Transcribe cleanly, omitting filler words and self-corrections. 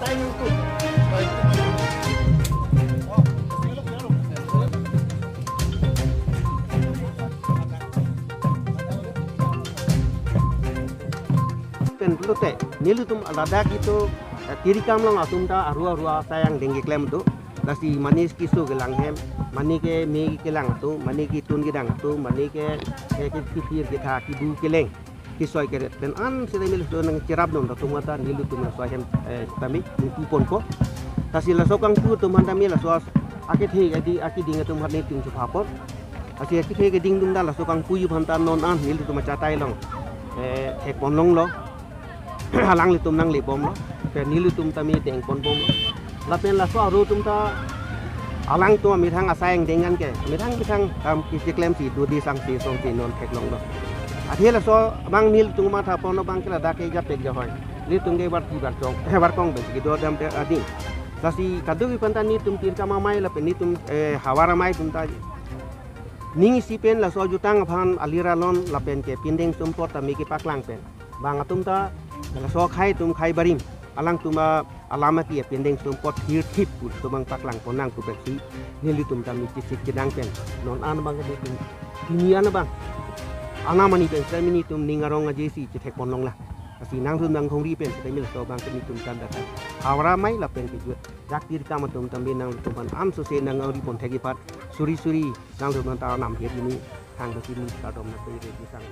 Penlute nilutum ladak itu tirikam lang atumta arua sayang dengge klem tu dasi manis kisu gelang hem mani ke me kelang tu mani ki tun gedang tu mani ke kipir kita kibu keleng kisoi keret pen an sila milu tu nang cerap dong tu mata nilutum la hem tami kupon ko dasi la sokang tu tu mandami la sos akit he adi akit dinga tu marne ting supapor dasi akit he geding dum da la sokang puyu bhantan non an nilutum macatai long ek ponlong lo halang litum nang libom lo pe nilutum tami deng pon bom lapen la so aru tum ta alang tu mi thang asayang dengan ke mi thang kam ki klem si du di sang si song si non thek long lo athela so bang nilutum ma tha pon bang kala da ke japek ja hoy litum ge bar ti bar chong bar kong be ki do dam te adi lasi kadu ki pantan ni tum tir kama mai la pe ni tum hawara mai tum ta ning si pen la so jutang phan alira lon la pen ke pindeng sumpot ta mi ki paklang pen bang atum ta la so khai tum khai barim alang tuma alamati ya pendeng sumpot hir tip tumang paklang ponang tu beksi nili tum kami cisik jedang pen non an bang ke tum dunia na bang ana mani pen sai mini tum ningarong aje si cetek ponong lah asi nang tum nang khong ri pen sai mil so bang ke tum kan da awra mai la pen ke jut dak tir kam tum tambe nang tum an so se nang ri pon thegi pat suri nang tum ta nam he ni thang ke ni ka dom na pe re sang